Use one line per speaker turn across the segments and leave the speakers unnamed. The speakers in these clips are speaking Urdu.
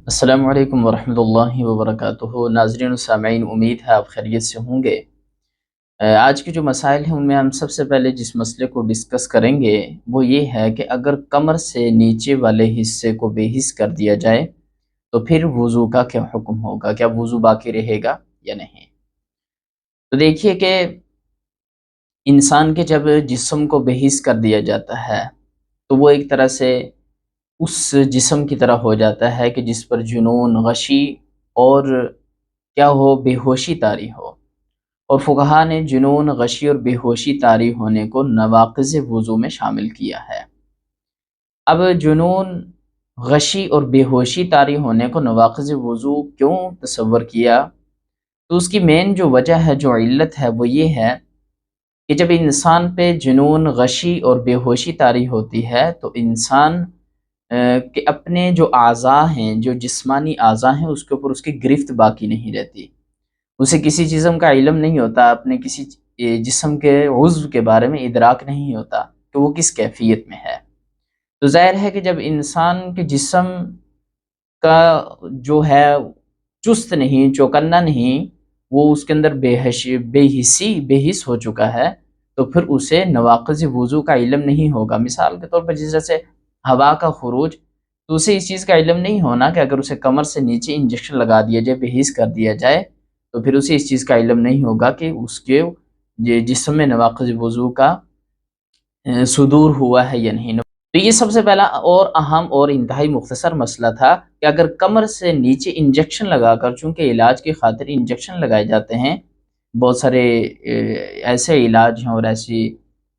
السلام علیکم ورحمۃ اللہ وبرکاتہ۔ ناظرین و سامعین، امید ہے آپ خیریت سے ہوں گے۔ آج کے جو مسائل ہیں ان میں ہم سب سے پہلے جس مسئلے کو ڈسکس کریں گے وہ یہ ہے کہ اگر کمر سے نیچے والے حصے کو بے حس کر دیا جائے تو پھر وضو کا کیا حکم ہوگا، کیا وضو باقی رہے گا یا نہیں۔ تو دیکھیے کہ انسان کے جب جسم کو بے حس کر دیا جاتا ہے تو وہ ایک طرح سے اس جسم کی طرح ہو جاتا ہے کہ جس پر جنون، غشی اور کیا ہو، بے ہوشی طاری ہو۔ اور فقہا نے جنون، غشی اور بے ہوشی طاری ہونے کو نواقض وضو میں شامل کیا ہے۔ اب جنون، غشی اور بے ہوشی طاری ہونے کو نواقض وضو کیوں تصور کیا؟ تو اس کی مین جو وجہ ہے، جو علت ہے، وہ یہ ہے کہ جب انسان پہ جنون، غشی اور بے ہوشی طاری ہوتی ہے تو انسان کہ اپنے جو اعضاء ہیں، جو جسمانی اعضاء ہیں، اس کے اوپر اس کی گرفت باقی نہیں رہتی۔ اسے کسی جسم کا علم نہیں ہوتا، اپنے کسی جسم کے عضو کے بارے میں ادراک نہیں ہوتا کہ وہ کس کیفیت میں ہے۔ تو ظاہر ہے کہ جب انسان کے جسم کا جو ہے چست نہیں، چوکنا نہیں، وہ اس کے اندر بے حس ہو چکا ہے، تو پھر اسے نواقض وضو کا علم نہیں ہوگا۔ مثال کے طور پر جیسے ہوا کا خروج، تو اسے اس چیز کا علم نہیں ہونا کہ اگر اسے کمر سے نیچے انجیکشن لگا دیا جائے، بے حس کر دیا جائے، تو پھر اسے اس چیز کا علم نہیں ہوگا کہ اس کے جسم میں نواقض وضو کا صدور ہوا ہے یا نہیں۔ تو یہ سب سے پہلا اور اہم اور انتہائی مختصر مسئلہ تھا کہ اگر کمر سے نیچے انجیکشن لگا کر، چونکہ علاج کی خاطر انجیکشن لگائے جاتے ہیں، بہت سارے ایسے علاج ہیں اور ایسی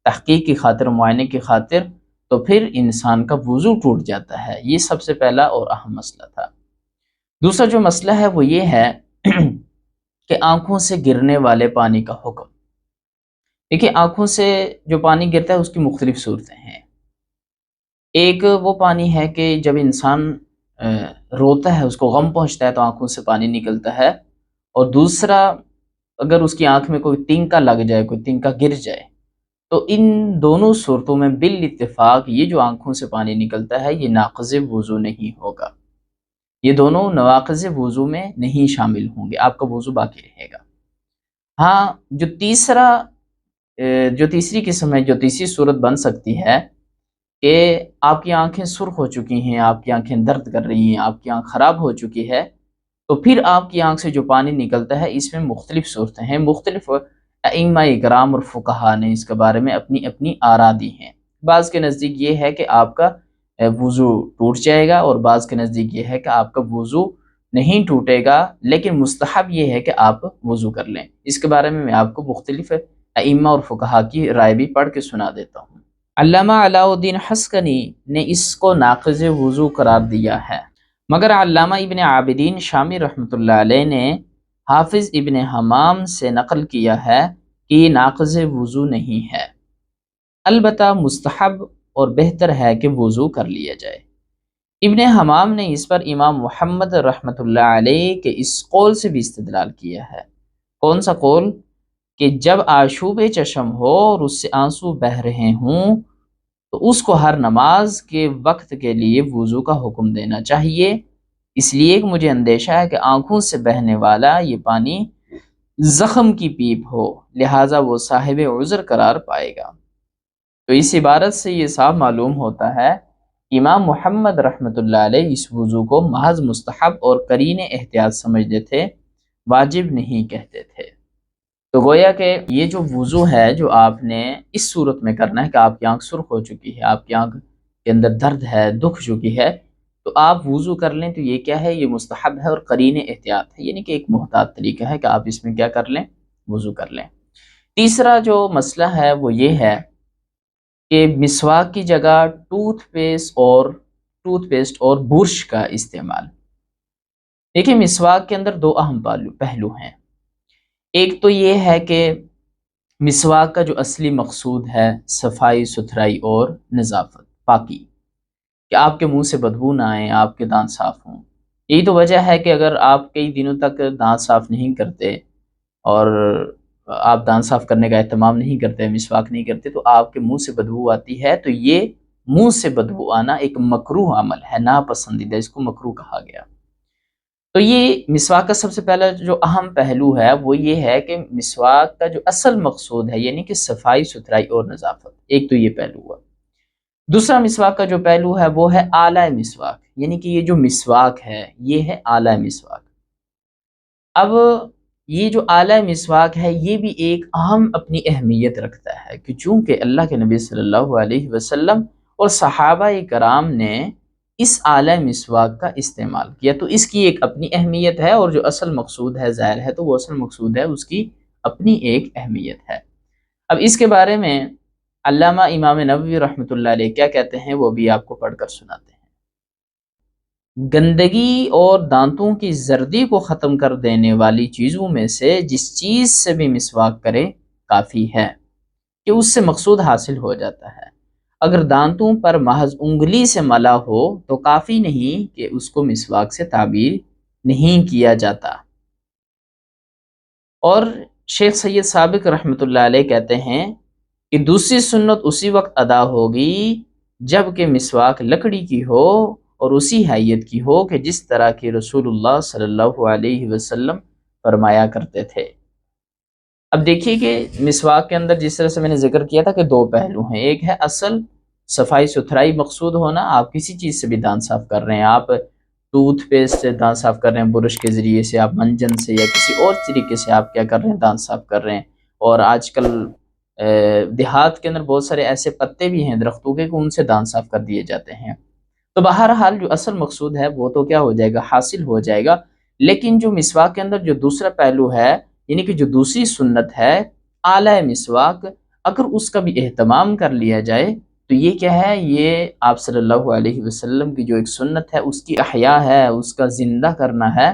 تحقیق کی خاطر، معائنے کی خاطر، تو پھر انسان کا وضو ٹوٹ جاتا ہے۔ یہ سب سے پہلا اور اہم مسئلہ تھا۔ دوسرا جو مسئلہ ہے وہ یہ ہے کہ آنکھوں سے گرنے والے پانی کا حکم۔ دیکھیے، آنکھوں سے جو پانی گرتا ہے اس کی مختلف صورتیں ہیں۔ ایک وہ پانی ہے کہ جب انسان روتا ہے، اس کو غم پہنچتا ہے تو آنکھوں سے پانی نکلتا ہے، اور دوسرا اگر اس کی آنکھ میں کوئی تنکا لگ جائے، کوئی تنکا گر جائے، تو ان دونوں صورتوں میں بالاتفاق یہ جو آنکھوں سے پانی نکلتا ہے یہ ناقض وضو نہیں ہوگا۔ یہ دونوں نواقض وضو میں نہیں شامل ہوں گے، آپ کا وضو باقی رہے گا۔ ہاں، جو تیسری قسم ہے، جو تیسری صورت بن سکتی ہے کہ آپ کی آنکھیں سرخ ہو چکی ہیں، آپ کی آنکھیں درد کر رہی ہیں، آپ کی آنکھ خراب ہو چکی ہے، تو پھر آپ کی آنکھ سے جو پانی نکلتا ہے اس میں مختلف صورتیں ہیں۔ مختلف ائمہ اکرام اور فقہا نے اس کے بارے میں اپنی اپنی آراء دی ہیں۔ بعض کے نزدیک یہ ہے کہ آپ کا وضو ٹوٹ جائے گا، اور بعض کے نزدیک یہ ہے کہ آپ کا وضو نہیں ٹوٹے گا، لیکن مستحب یہ ہے کہ آپ وضو کر لیں۔ اس کے بارے میں آپ کو مختلف ائمہ اور فقہا کی رائے بھی پڑھ کے سنا دیتا ہوں۔ علامہ علاء الدین حسکنی نے اس کو ناقض وضو قرار دیا ہے، مگر علامہ ابن عابدین شامی رحمۃ اللہ علیہ نے حافظ ابن حمام سے نقل کیا ہے کہ یہ ناقض وضو نہیں ہے، البتہ مستحب اور بہتر ہے کہ وضو کر لیا جائے۔ ابن حمام نے اس پر امام محمد رحمۃ اللہ علیہ کے اس قول سے بھی استدلال کیا ہے۔ کون سا قول؟ کہ جب آشوب چشم ہو اور اس سے آنسو بہہ رہے ہوں تو اس کو ہر نماز کے وقت کے لیے وضو کا حکم دینا چاہیے، اس لیے کہ مجھے اندیشہ ہے کہ آنکھوں سے بہنے والا یہ پانی زخم کی پیپ ہو، لہٰذا وہ صاحب عذر قرار پائے گا۔ تو اس عبارت سے یہ صاف معلوم ہوتا ہے امام محمد رحمۃ اللہ علیہ اس وضو کو محض مستحب اور قرین احتیاط سمجھتے تھے، واجب نہیں کہتے تھے۔ تو گویا کہ یہ جو وضو ہے جو آپ نے اس صورت میں کرنا ہے کہ آپ کی آنکھ سرخ ہو چکی ہے، آپ کی آنکھ کے اندر درد ہے، دکھ چکی ہے، تو آپ وضو کر لیں، تو یہ کیا ہے؟ یہ مستحب ہے اور قرین احتیاط ہے، یعنی کہ ایک محتاط طریقہ ہے کہ آپ اس میں کیا کر لیں؟ وضو کر لیں۔ تیسرا جو مسئلہ ہے وہ یہ ہے کہ مسواک کی جگہ ٹوتھ پیسٹ اور برش کا استعمال۔ دیکھیں، مسواک کے اندر دو اہم پہلو ہیں۔ ایک تو یہ ہے کہ مسواک کا جو اصلی مقصود ہے صفائی ستھرائی اور نظافت، پاکی، کہ آپ کے منہ سے بدبو نہ آئے، آپ کے دانت صاف ہوں۔ یہی تو وجہ ہے کہ اگر آپ کئی دنوں تک دانت صاف نہیں کرتے اور آپ دانت صاف کرنے کا اہتمام نہیں کرتے، مسواک نہیں کرتے، تو آپ کے منہ سے بدبو آتی ہے، تو یہ منہ سے بدبو آنا ایک مکروہ عمل ہے، ناپسندیدہ، اس کو مکروہ کہا گیا۔ تو یہ مسواک کا سب سے پہلا جو اہم پہلو ہے وہ یہ ہے کہ مسواک کا جو اصل مقصود ہے یعنی کہ صفائی ستھرائی اور نظافت، ایک تو یہ پہلو ہوا۔ دوسرا مسواک کا جو پہلو ہے وہ ہے اعلی مسواک، یعنی کہ یہ جو مسواک ہے یہ ہے اعلی مسواک۔ اب یہ جو اعلی مسواک ہے یہ بھی ایک اہم اپنی اہمیت رکھتا ہے کہ چونکہ اللہ کے نبی صلی اللہ علیہ وسلم اور صحابہ کرام نے اس اعلی مسواک کا استعمال کیا، تو اس کی ایک اپنی اہمیت ہے، اور جو اصل مقصود ہے ظاہر ہے تو وہ اصل مقصود ہے اس کی اپنی ایک اہمیت ہے۔ اب اس کے بارے میں علامہ امام نووی رحمۃ اللہ علیہ کیا کہتے ہیں وہ بھی آپ کو پڑھ کر سناتے ہیں۔ گندگی اور دانتوں کی زردی کو ختم کر دینے والی چیزوں میں سے جس چیز سے بھی مسواک کرے کافی ہے کہ اس سے مقصود حاصل ہو جاتا ہے۔ اگر دانتوں پر محض انگلی سے ملا ہو تو کافی نہیں کہ اس کو مسواک سے تعبیر نہیں کیا جاتا۔ اور شیخ سید سابق رحمۃ اللہ علیہ کہتے ہیں کہ دوسری سنت اسی وقت ادا ہوگی جب کہ مسواک لکڑی کی ہو اور اسی حیت کی ہو کہ جس طرح کہ رسول اللہ صلی اللہ علیہ وسلم فرمایا کرتے تھے۔ اب دیکھیے کہ مسواک کے اندر جس طرح سے میں نے ذکر کیا تھا کہ دو پہلو ہیں، ایک ہے اصل صفائی ستھرائی مقصود ہونا، آپ کسی چیز سے بھی دانت صاف کر رہے ہیں، آپ ٹوتھ پیسٹ سے دانت صاف کر رہے ہیں، برش کے ذریعے سے، آپ منجن سے یا کسی اور طریقے سے آپ کیا کر رہے ہیں دانت صاف کر رہے ہیں۔ اور آج کل دیہات کے اندر بہت سارے ایسے پتے بھی ہیں درختوں کے کہ ان سے دانت صاف کر دیے جاتے ہیں۔ تو بہرحال جو اصل مقصود ہے وہ تو کیا ہو جائے گا، حاصل ہو جائے گا، لیکن جو مسواک کے اندر جو دوسرا پہلو ہے یعنی کہ جو دوسری سنت ہے اعلی مسواک، اگر اس کا بھی اہتمام کر لیا جائے تو یہ کیا ہے، یہ آپ صلی اللہ علیہ وسلم کی جو ایک سنت ہے اس کی احیاء ہے، اس کا زندہ کرنا ہے،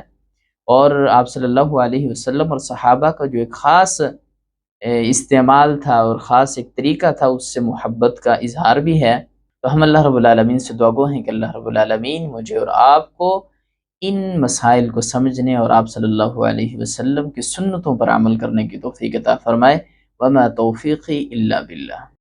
اور آپ صلی اللہ علیہ وسلم اور صحابہ کا جو ایک خاص استعمال تھا اور خاص ایک طریقہ تھا، اس سے محبت کا اظہار بھی ہے۔ تو ہم اللہ رب العالمین سے دعا گو ہیں کہ اللہ رب العالمین مجھے اور آپ کو ان مسائل کو سمجھنے اور آپ صلی اللہ علیہ وسلم کی سنتوں پر عمل کرنے کی توفیق عطا فرمائے۔ وما توفیقی الا باللہ۔